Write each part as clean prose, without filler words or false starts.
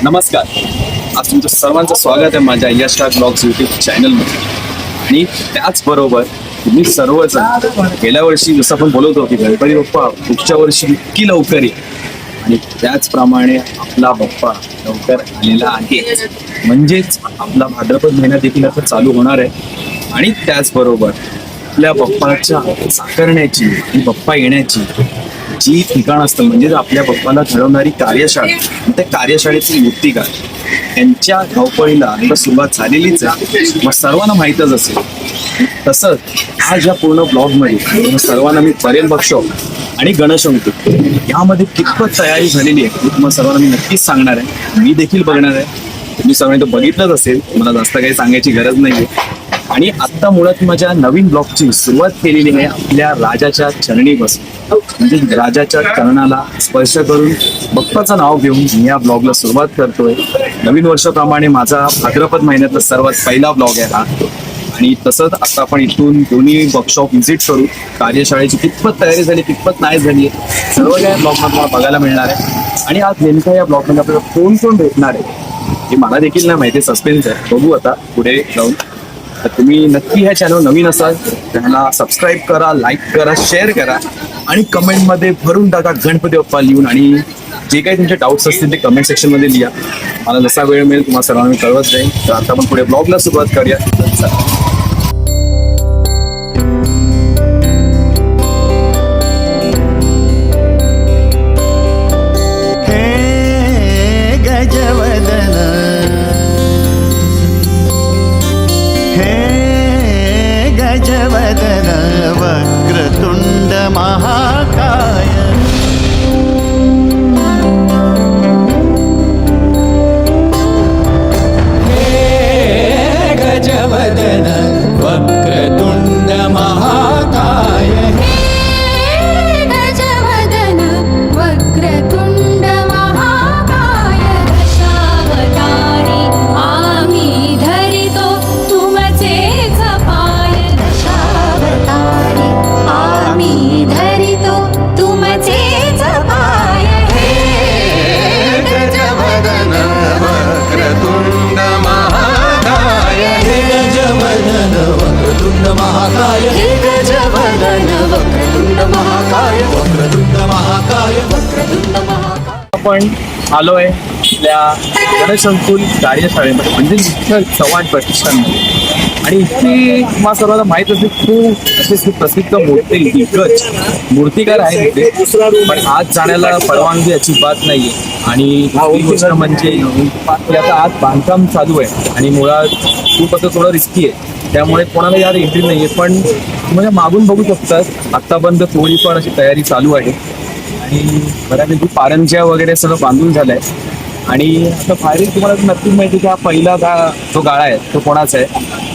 नमस्कार. आज तुमचं सर्वांचं स्वागत आहे माझ्या यशराज ब्लॉग्स यूट्यूब चॅनलमध्ये. आणि त्याचबरोबर तुम्ही सर्वजण गेल्या वर्षी जसं आपण बोलत होतो की गणपती बाप्पा पुढच्या वर्षी इतकी लवकर येईल, आणि त्याचप्रमाणे आपला बाप्पा लवकर आलेला आहे. म्हणजेच आपला भाद्रपद महिना देखील आता चालू होणार आहे. आणि त्याचबरोबर आपल्या बाप्पाच्या साकारण्याची आणि बाप्पा येण्याची जी ठिकाण असतं म्हणजे आपल्या बाप्पाला ठरवणारी कार्यशाळा, त्या कार्यशाळेची मूर्तिकार यांच्या धावपळीला आता सुरुवात झालेलीच आहे. मग सर्वांना माहीतच असेल. तसंच आज या पूर्ण ब्लॉगमध्ये सर्वांना मी परेल वर्कशॉप आणि गणशंकर यामध्ये कितपत तयारी झालेली आहे तुम्हाला सर्वांना मी नक्कीच सांगणार आहे. मी देखील बघणार आहे. तुम्ही सर्वांनी तो बघितलंच असेल, मला जास्त काही सांगायची गरज नाही. आणि आत्ता मुळात माझ्या नवीन ब्लॉगची सुरुवात केलेली आहे आपल्या राजाच्या चरणी बसून, म्हणजे राजाच्या चरणाला स्पर्श करून बाप्पाचं नाव घेऊन मी या ब्लॉगला सुरुवात करतोय. नवीन वर्षाप्रमाणे माझा भाद्रपद महिन्यातला सर्वात पहिला ब्लॉग आहे हा. आणि तसंच आता आपण इथून दोन्ही वर्कशॉप व्हिजिट करू. कार्यशाळेची कितपत तयारी झाली कितपत नाही झाली सर्व काही या ब्लॉगमध्ये तुम्हाला बघायला मिळणार आहे. आणि आज नेमका या ब्लॉगमध्ये आपल्याला कोण कोण भेटणार आहे हे मला देखील नाही माहिती, सस्पेन्स आहे. बघू आता पुढे जाऊन. तर तुम्ही नक्की ह्या चॅनल नवीन असाल त्यांना सबस्क्राईब करा, लाईक करा, शेअर करा आणि कमेंटमध्ये भरून टाका गणपती बाप्पा लिहून. आणि जे काही तुमचे डाऊट्स असतील ते कमेंट सेक्शनमध्ये लिहा. मला जसा वेळ मिळेल तुम्हाला सर्वांना मी कळवत जाईल. तर आता आपण पुढे ब्लॉगला सुरुवात करूया. गजवदन वक्रतुंड महाकाय हे गजवदन वक्रतुंड महाकाय हे गजवदन वक्रतुंड महाकाय दशावतारी आम्ही धरितो तुमचेच पाय. दशावतारी आम्ही धरितो तुमचेच पाय. हे गजवदन वक्रतुंड महाकाय हे गजवदन वक्रतुंड महाकाय हे गजवदन वक्रतुंड महाकाय वक्रतुंड महाकाय वक्रतुंड महाकाय. आपण आलोय आपल्या गणसंकुल कार्यशाळेमध्ये म्हणजे विठ्ठल चव्हाण प्रतिष्ठानमध्ये. आणि इथे तुम्हाला सर्वांना माहीत असेल खूप असे खूप प्रसिद्ध मोठे दिग्गज मूर्तिकार आहेत इथे. पण आज जाण्याला परवानगी अजिबात नाहीये. आणि ही गोष्ट म्हणजे की आता आज बांधकाम चालू आहे आणि मुळात खूप असं थोडं रिस्की आहे, त्यामुळे कोणाला यार एंट्री नाहीये. पण म्हणजे मागून बघू शकतात आत्तापर्यंत थोडी पण अशी तयारी चालू आहे. आणि बऱ्यापैकी पारंज्या वगैरे सगळं बांधून झालंय. आणि आता बाहेर तुम्हाला नक्कीच माहिती की हा पहिला जो गाळा आहे तो कोणाचा आहे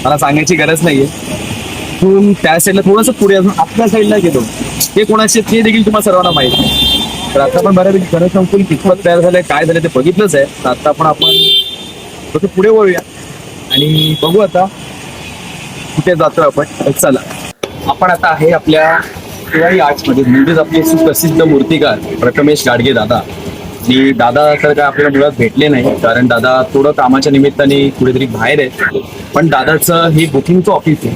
मला सांगायची गरज नाहीये. तून त्या साईडला थोडंसं पुढे अजून आपल्या साईडला गेलो ते कोणाचे ते देखील तुम्हाला सर्वांना माहिती आहे. तर आता आपण बऱ्यापैकी गणसंकुल कितपत तयार झालंय काय झालं ते बघितलंच आहे. तर आता आपण थोडं पुढे वळूया आणि बघू आता कुठे जातो आपण. चला, आपण आता आहे आपल्या शिवाई आर्ट्समध्ये, म्हणजेच आपले सुप्रसिद्ध मूर्तिकार प्रथमेश गाडगे दादा. आणि दादा तर काय आपल्याला मुळात भेटले नाही कारण दादा थोडं कामाच्या निमित्ताने कुठेतरी बाहेर आहे. पण दादाचं हे बुकिंगचं ऑफिस आहे.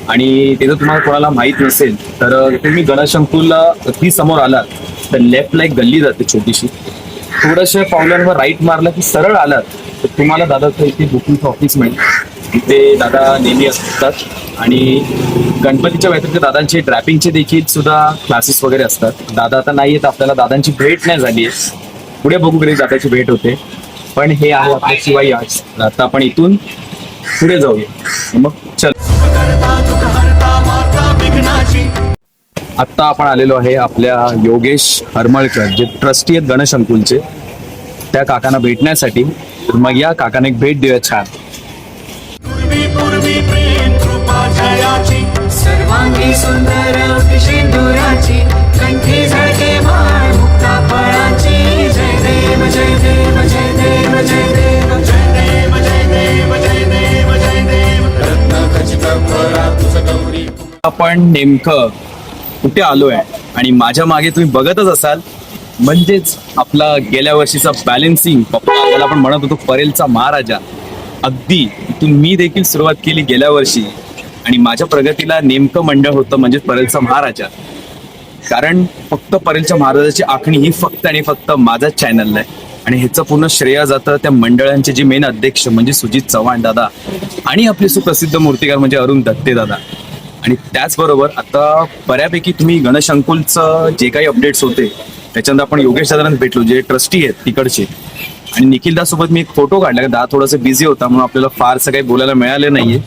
आणि ते जर तुम्हाला कोणाला माहीत नसेल तर तुम्ही गणशंकुलला अगदी समोर आलात तर लेफ्टला एक गल्ली जाते छोटीशी, थोडंसं पावलांवर राईट मारला की सरळ आलात तर तुम्हाला दादाचं इथे बुकिंगचं ऑफिस मिळेल. इथे दादा नेहमी असतात. आणि गणपतीच्या व्यतिरिक्त दादांचे ड्रॅपिंगचे देखील सुद्धा क्लासेस वगैरे असतात. दादा आता नाही येत, आपल्याला दादांची भेट नाही झाली आहे. पुढे बघू कधी दादाची भेट होते. पण हे आहे आपले शिवाई आर्ट्स. आता आपण इथून पुढे जाऊया. मग चल, आत्ता आपण आलेलो आहे आपल्या योगेश हरमळकर जे ट्रस्टी आहेत गणशंकुलचे, त्या काकांना भेटण्यासाठी. तर मग या काकांना एक भेट देऊया. छान पूर्वी प्रेम कृपा जयाची सर्वांगी सुंदर सिंदुराची कंठी झळके माळ मुक्ता फळाची. जय देव जय देव जय देव जय देव जय देव जय देव जय देव जय देव रत्न खचित फळा तुझ गौरी. आपण नेमकं कुठे आलोय आणि माझ्या मागे तुम्ही बघतच असाल म्हणजेच आपला गेल्या वर्षीचा बॅलन्सिंग पप्पा, त्याला आपण म्हणत होतो परेलचा महाराजा. अगदी इथून मी देखील सुरुवात केली गेल्या वर्षी आणि माझ्या प्रगतीला नेमकं मंडळ होतं म्हणजे परेलचा महाराजा. कारण फक्त परेलच्या महाराजाची आखणी ही फक्त आणि फक्त माझ्याच चॅनलला आहे आणि ह्याचं पूर्ण श्रेय जातं त्या मंडळांचे जे मेन अध्यक्ष म्हणजे सुजित चव्हाण दादा आणि आपले सुप्रसिद्ध मूर्तिकार म्हणजे अरुण दत्ते दादा. आणि त्याचबरोबर आता बऱ्यापैकी तुम्ही गणशंकुलचं जे काही अपडेट्स होते त्याच्यानंतर आपण योगेश दादांना भेटलो जे ट्रस्टी आहेत तिकडचे, आणि निखिलदा सोबत मी एक फोटो काढला. दादा थोडासा बिझी होता म्हणून आपल्याला फारसं काही बोलायला मिळालं नाहीये,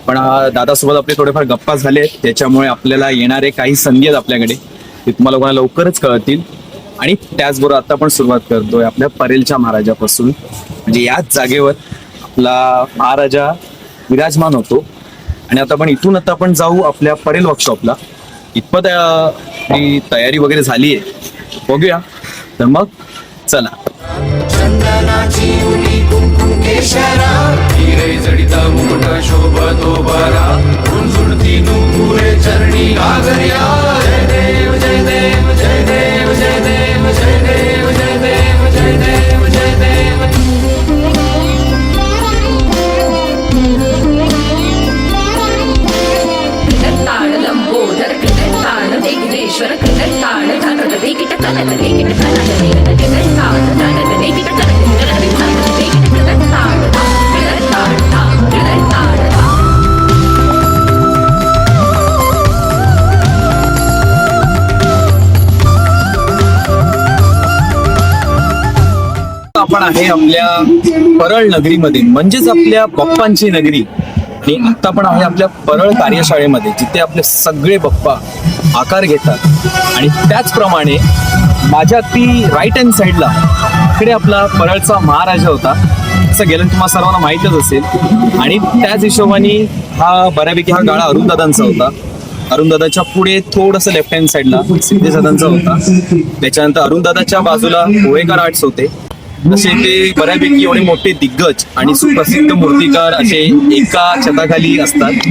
पण दादासोबत आपले थोडेफार गप्पा झाले. त्याच्यामुळे आपल्याला येणारे काही संधी आहेत आपल्याकडे ते तुम्हाला लोकांना लवकरच कळतील. आणि त्याचबरोबर आता आपण सुरुवात करतोय आपल्या परेलच्या महाराजापासून, म्हणजे याच जागेवर आपला महाराजा विराजमान होतो. आणि आता आपण जाऊ आपल्या परेल वर्कशॉपला. इतपत ही तयारी वगैरे झाली आहे, बघूया. तर मग चला. चंदनाची उडी कुंकुम केशरा, हिरे जडिता मुकुट शोभतो बरा, झुणझुणती नुपुरे चरणी घागर्या. जय देव जय देव जय देव जय देव जय देव जय देव जय देव जय देव. ताण लंबोदर ताण वेगवेश्वर ताण धनद वेगिट कनक वेगिट कनक वेगिट ताण धनद वेगिट कनक वेगिट ताण ताण ताण. आपण आहे आपल्या परळ नगरीमध्ये, म्हणजेच आपल्या बाप्पांची नगरी. आणि आता आपण आहे आपल्या परळ कार्यशाळेमध्ये, जिथे आपले सगळे बाप्पा आकार घेतात. आणि त्याचप्रमाणे माझ्या ती राईट हँड साईडला इकडे आपला परळचा महाराजा होता, असं गेलं तुम्हाला सर्वांना माहीतच असेल. आणि त्याच हिशोबाने हा बऱ्यापैकी हा गाळा अरुणदादांचा होता. अरुणदादाच्या पुढे थोडंसं लेफ्ट हँड साईडला सिद्धेदादांचा होता. त्याच्यानंतर अरुणदादाच्या बाजूला गोळेकर आर्ट्स होते. असे ते बऱ्यापैकी एवढे मोठे दिग्गज आणि सुप्रसिद्ध मूर्तिकार असे एका छताखाली असतात.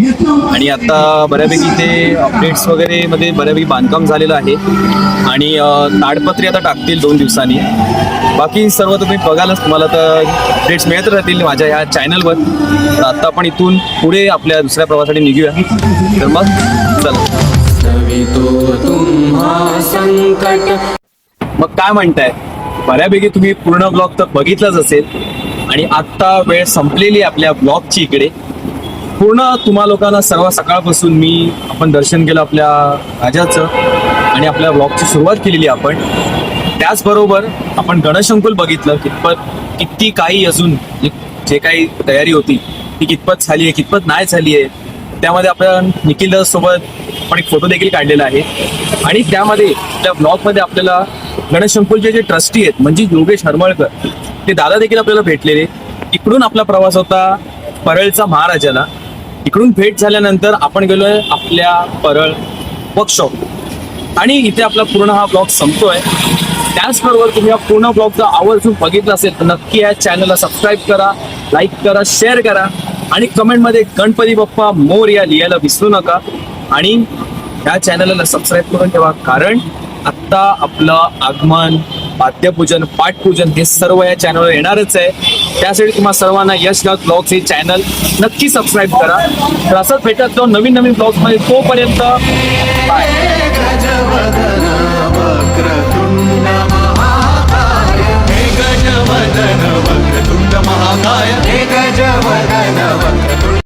आणि आता बऱ्यापैकी ते अपडेट्स वगैरे मध्ये बऱ्यापैकी बांधकाम झालेलं आहे आणि ताडपत्री आता टाकतील 2 दिवसांनी. बाकी सर्व तुम्ही बघालच, तुम्हाला तर अपडेट्स मिळत राहतील माझ्या ह्या चॅनलवर. तर आता आपण इथून पुढे आपल्या दुसऱ्या प्रवासासाठी निघूया. तर मग चला. तो तुम्हा संकट. मग काय म्हणताय, बऱ्यापैकी तुम्ही पूर्ण ब्लॉग तर बघितलाच असेल. आणि आत्ता वेळ संपलेली आहे आपल्या ब्लॉगची. इकडे पूर्ण तुम्हा लोकांना सर्व सकाळपासून आपण दर्शन केलं आपल्या राजाचं आणि आपल्या ब्लॉगची सुरुवात केलेली आपण. त्याचबरोबर आपण गणशंकुल बघितलं, किती काही अजून जे काही तयारी होती ती कितपत झाली आहे कितपत नाही झाली आहे. त्यामध्ये आपण निखिल सोबत आपण एक फोटो देखील काढलेला आहे. आणि त्यामध्ये त्या ब्लॉगमध्ये आपल्याला गणशंकुलचे जे ट्रस्टी आहेत म्हणजे योगेश हरमळकर ते दादा देखील आपल्याला भेटलेले. इकडून आपला प्रवास होता परळचा महाराजाला. इकडून भेट झाल्यानंतर आपण गेलोय आपल्या परळ वर्कशॉप आणि इथे आपला पूर्ण हा ब्लॉग संपतोय. त्याचबरोबर तुम्ही हा पूर्ण ब्लॉगचा आवर्जून बघितला असेल तर नक्की या चॅनलला सबस्क्राईब करा, लाईक करा, शेअर करा आणि कमेंटमध्ये गणपती बाप्पा मोरया लिहायला विसरू नका. आणि ह्या चॅनलला सबस्क्राईब करून ठेवा, कारण आत्ता आपलं आगमन, वाद्यपूजन, पाठपूजन हे सर्व या चॅनलवर येणारच आहे. त्यासाठी तुम्हाला सर्वांना यश गाव ब्लॉग्स हे चॅनल नक्की सबस्क्राईब करा. तर असंच भेटत जाऊ नवीन ब्लॉग्समध्ये. तोपर्यंत बाय.